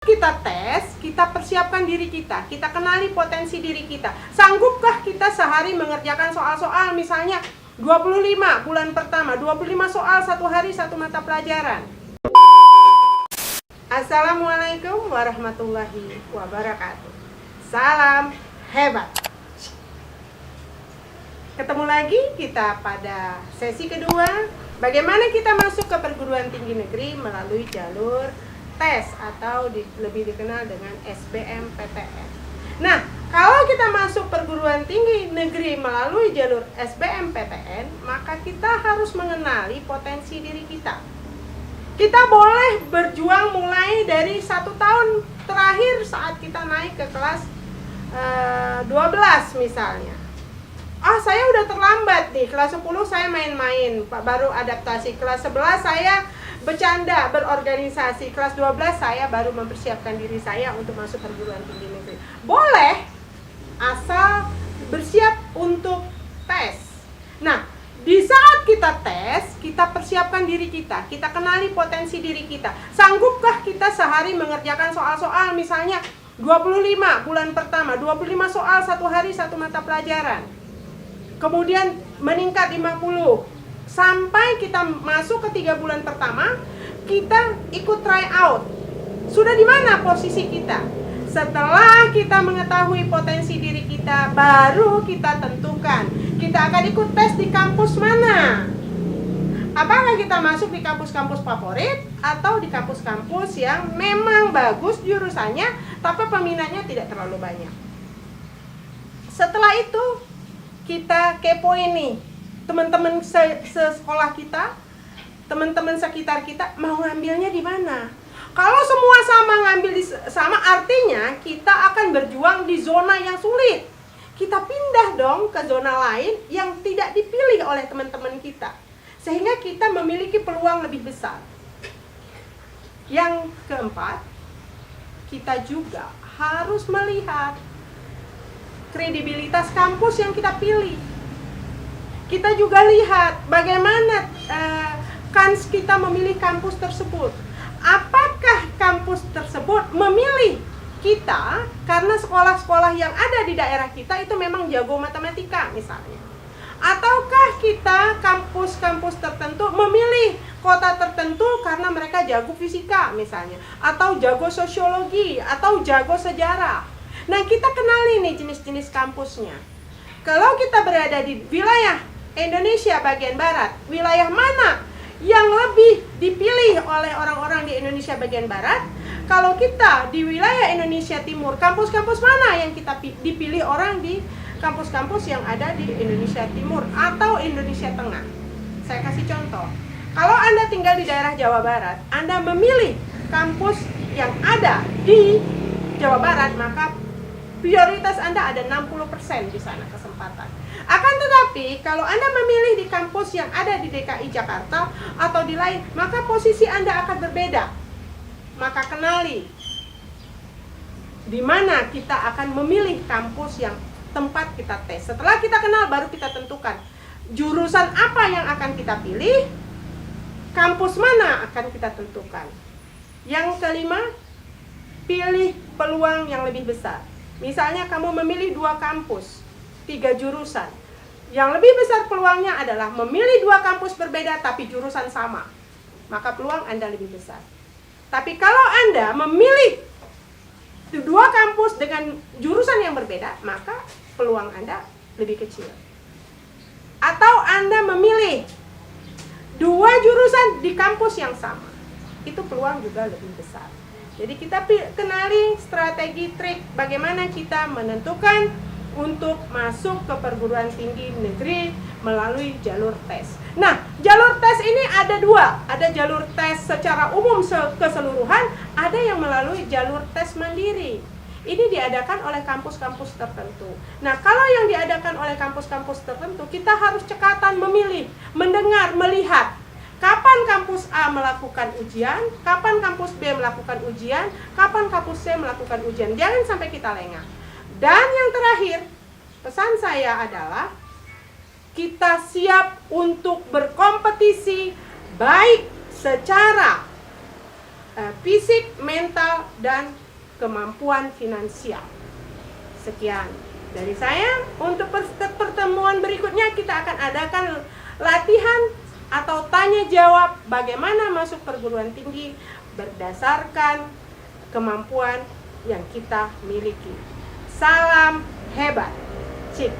Kita tes, kita persiapkan diri kita kenali potensi diri kita. Sanggupkah kita sehari mengerjakan soal-soal misalnya 25 bulan pertama, 25 soal satu hari satu mata pelajaran. Assalamualaikum warahmatullahi wabarakatuh. Salam hebat. Ketemu lagi kita pada sesi kedua. Bagaimana kita masuk ke perguruan tinggi negeri melalui jalur tes atau lebih dikenal dengan SBMPTN. Nah, kalau kita masuk perguruan tinggi negeri melalui jalur SBMPTN, maka kita harus mengenali potensi diri kita. Kita boleh berjuang mulai dari 1 tahun terakhir saat kita naik ke kelas 12 misalnya. Saya udah terlambat nih, kelas 10 saya main-main, baru adaptasi. Kelas 11 saya bercanda, berorganisasi. Kelas 12 saya baru mempersiapkan diri saya untuk masuk perguruan tinggi negeri. Boleh, asal bersiap untuk tes. Nah, di saat kita tes, kita persiapkan diri kita kenali potensi diri kita. Sanggupkah kita sehari mengerjakan soal-soal misalnya 25 bulan pertama, 25 soal satu hari satu mata pelajaran. Kemudian meningkat 50. Sampai kita masuk ke 3 bulan pertama, kita ikut try out. Sudah di mana posisi kita? Setelah kita mengetahui potensi diri kita, baru kita tentukan kita akan ikut tes di kampus mana. Apakah kita masuk di kampus-kampus favorit atau di kampus-kampus yang memang bagus jurusannya, tapi peminatnya tidak terlalu banyak. Setelah itu, kita kepoin nih teman-teman sekolah kita, teman-teman sekitar kita mau ngambilnya di mana. Kalau semua sama ngambil sama, artinya kita akan berjuang di zona yang sulit. Kita pindah dong ke zona lain yang tidak dipilih oleh teman-teman kita, sehingga kita memiliki peluang lebih besar. Yang keempat, kita juga harus melihat kredibilitas kampus yang kita pilih. Kita juga lihat bagaimana kans kita memilih kampus tersebut. Apakah kampus tersebut memilih kita karena sekolah-sekolah yang ada di daerah kita itu memang jago matematika misalnya. Ataukah kita kampus-kampus tertentu memilih kota tertentu karena mereka jago fisika misalnya, atau jago sosiologi, atau jago sejarah. Nah, kita kenali nih jenis-jenis kampusnya. Kalau kita berada di wilayah Indonesia bagian barat, wilayah mana yang lebih dipilih oleh orang-orang di Indonesia bagian barat? Kalau kita di wilayah Indonesia timur, kampus-kampus mana yang kita dipilih orang di kampus-kampus yang ada di Indonesia timur atau Indonesia tengah? Saya kasih contoh. Kalau Anda tinggal di daerah Jawa Barat, Anda memilih kampus yang ada di Jawa Barat, maka prioritas Anda ada 60% di sana kesempatan. Akan tetapi, kalau Anda memilih di kampus yang ada di DKI Jakarta atau di lain, maka posisi Anda akan berbeda. Maka kenali di mana kita akan memilih kampus yang tempat kita tes. Setelah kita kenal, baru kita tentukan jurusan apa yang akan kita pilih, kampus mana akan kita tentukan. Yang kelima, pilih peluang yang lebih besar. Misalnya kamu memilih 2 kampus, 3 jurusan. Yang lebih besar peluangnya adalah memilih 2 kampus berbeda tapi jurusan sama. Maka peluang Anda lebih besar. Tapi kalau Anda memilih 2 kampus dengan jurusan yang berbeda, maka peluang Anda lebih kecil. Atau Anda memilih 2 jurusan di kampus yang sama, itu peluang juga lebih besar. Jadi kita kenali strategi trik bagaimana kita menentukan untuk masuk ke perguruan tinggi negeri melalui jalur tes. Nah, jalur tes ini ada 2. Ada jalur tes secara umum keseluruhan, ada yang melalui jalur tes mandiri. Ini diadakan oleh kampus-kampus tertentu. Nah, kalau yang diadakan oleh kampus-kampus tertentu, kita harus cekatan memilih, mendengar, melihat kapan kampus A melakukan ujian, kapan kampus B melakukan ujian, kapan kampus C melakukan ujian. Jangan sampai kita lengah. Dan yang terakhir, pesan saya adalah kita siap untuk berkompetisi baik secara fisik, mental, dan kemampuan finansial. Sekian dari saya. Untuk pertemuan berikutnya kita akan adakan latihan atau tanya jawab bagaimana masuk perguruan tinggi berdasarkan kemampuan yang kita miliki. Salam hebat. Cik.